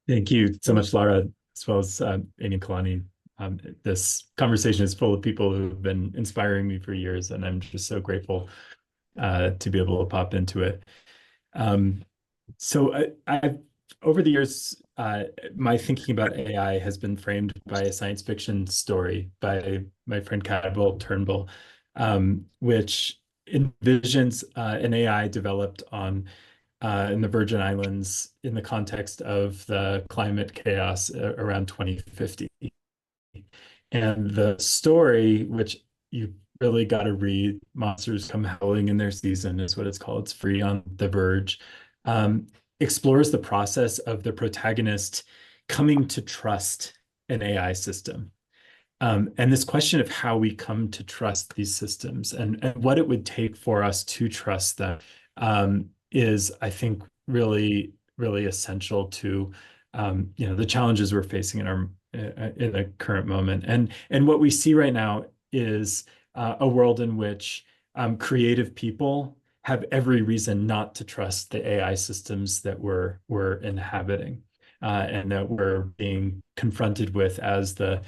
Thank you so much, Laura, as well as Amy and Kalani. This conversation is full of people who've been inspiring me for years, and I'm just so grateful to be able to pop into it. Um, I've over the years, my thinking about AI has been framed by a science fiction story by my friend Cadwell Turnbull, which envisions an AI developed on in the Virgin Islands in the context of the climate chaos around 2050. And the story, which you really got to read, Monsters Come Howling in Their Season is what it's called. It's free on The Verge. Um, Explores the process of the protagonist coming to trust an AI system. And this question of how we come to trust these systems and what it would take for us to trust them is, I think, really, really essential to the challenges we're facing in the current moment. And what we see right now is a world in which creative people have every reason not to trust the AI systems that we're inhabiting. And that we're being confronted with as the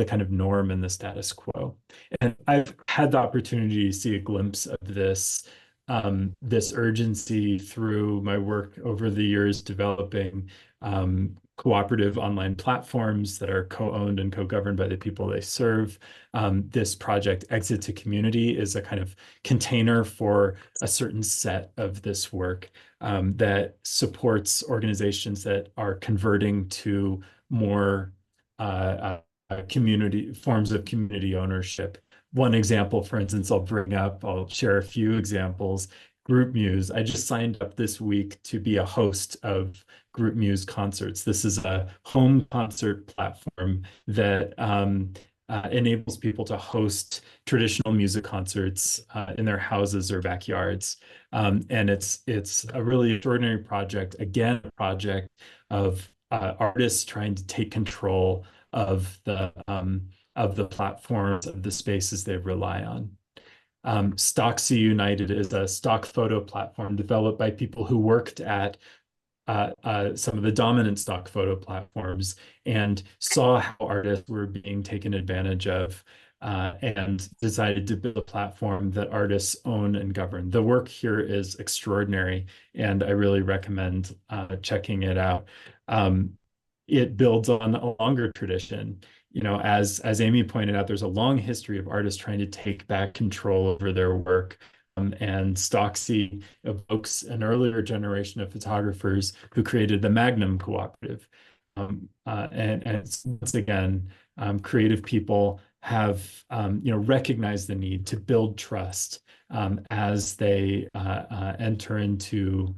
kind of norm and the status quo. And I've had the opportunity to see a glimpse of this urgency through my work over the years developing cooperative online platforms that are co-owned and co-governed by the people they serve. This project, Exit to Community, is a kind of container for a certain set of this work that supports organizations that are converting to more community forms of community ownership. One example, for instance, I'll share a few examples. Group Muse. I just signed up this week to be a host of Group Muse concerts. This is a home concert platform that enables people to host traditional music concerts in their houses or backyards. And it's a really extraordinary project. Again, a project of artists trying to take control of the platforms, of the spaces they rely on. Stocksy United is a stock photo platform developed by people who worked at some of the dominant stock photo platforms and saw how artists were being taken advantage of and decided to build a platform that artists own and govern. The work here is extraordinary, and I really recommend checking it out. It builds on a longer tradition. As Amy pointed out, there's a long history of artists trying to take back control over their work. And Stocksy evokes an earlier generation of photographers who created the Magnum Cooperative. And once again, creative people have recognized the need to build trust as they enter into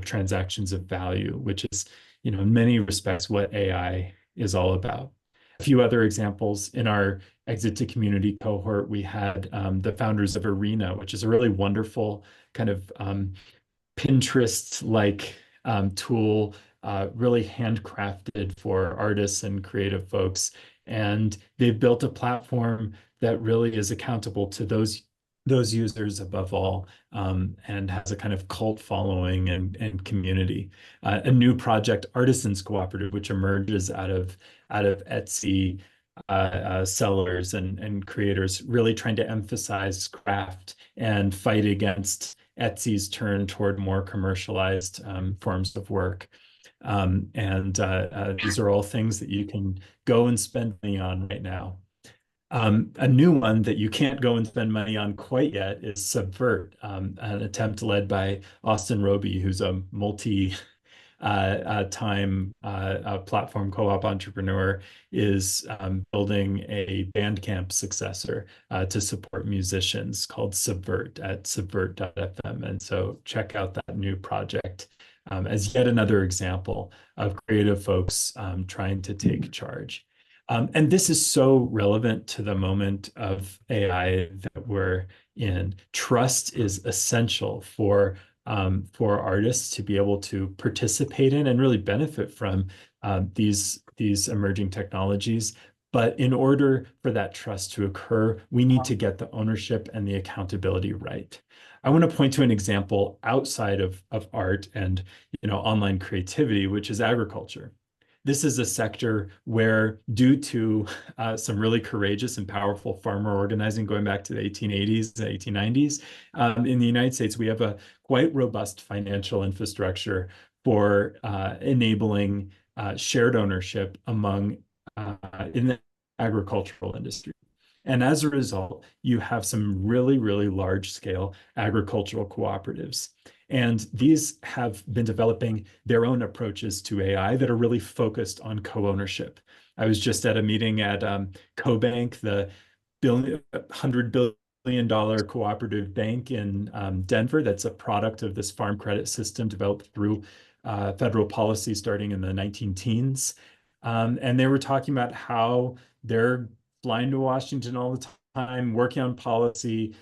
transactions of value, which is in many respects what AI is all about. A few other examples in our Exit to Community cohort, we had the founders of Arena, which is a really wonderful kind of Pinterest-like tool, really handcrafted for artists and creative folks. And they've built a platform that really is accountable to those users above all, and has a kind of cult following and community. A new project, Artisans Cooperative, which emerges out of Etsy sellers and creators, really trying to emphasize craft and fight against Etsy's turn toward more commercialized forms of work. These are all things that you can go and spend money on right now. A new one that you can't go and spend money on quite yet is Subvert, an attempt led by Austin Roby, who's a multi-time platform co-op entrepreneur, is building a Bandcamp successor to support musicians called Subvert at subvert.fm. And so check out that new project as yet another example of creative folks trying to take charge. And this is so relevant to the moment of AI that we're in. Trust is essential for artists to be able to participate in and really benefit from these emerging technologies. But in order for that trust to occur, we need to get the ownership and the accountability right. I want to point to an example outside of art and online creativity, which is agriculture. This is a sector where, due to some really courageous and powerful farmer organizing going back to the 1880s, the 1890s, in the United States, we have a quite robust financial infrastructure for enabling shared ownership among in the agricultural industry. And as a result, you have some really, really large scale agricultural cooperatives. And these have been developing their own approaches to AI that are really focused on co-ownership. I was just at a meeting at CoBank, the $100 billion cooperative bank in Denver. That's a product of this farm credit system developed through federal policy starting in the 19 teens. And they were talking about how they're flying to Washington all the time, working on policy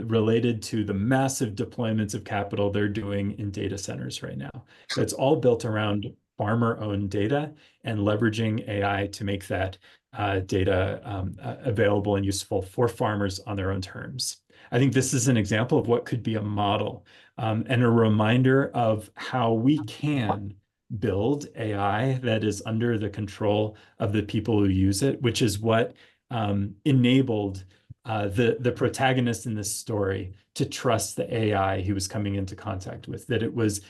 related to the massive deployments of capital they're doing in data centers right now. That's all built around farmer-owned data and leveraging AI to make that data available and useful for farmers on their own terms. I think this is an example of what could be a model and a reminder of how we can build AI that is under the control of the people who use it, which is what enabled the protagonist in this story to trust the AI he was coming into contact with, that it was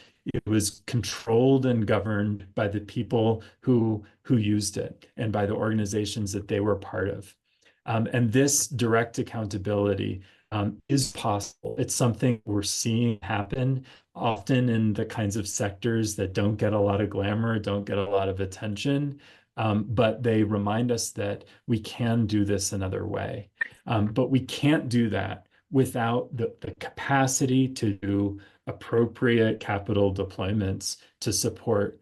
controlled and governed by the people who used it and by the organizations that they were part of. And this direct accountability is possible. It's something we're seeing happen often in the kinds of sectors that don't get a lot of glamour, don't get a lot of attention, but they remind us that we can do this another way. But we can't do that without the capacity to do appropriate capital deployments to support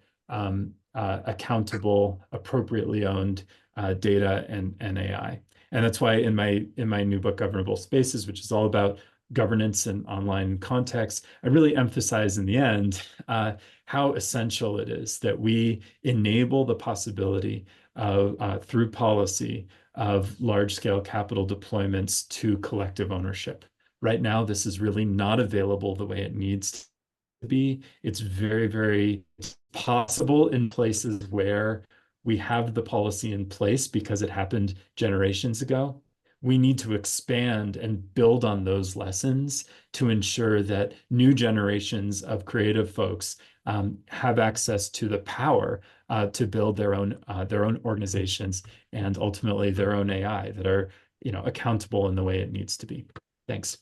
accountable, appropriately owned data and AI. And that's why in my new book, Governable Spaces, which is all about governance and online context, I really emphasize in the end how essential it is that we enable the possibility of, through policy, of large-scale capital deployments to collective ownership. Right now, this is really not available the way it needs to be. It's very, very possible in places where we have the policy in place because it happened generations ago. We need to expand and build on those lessons to ensure that new generations of creative folks have access to the power to build their own organizations and ultimately their own AI that are accountable in the way it needs to be. Thanks.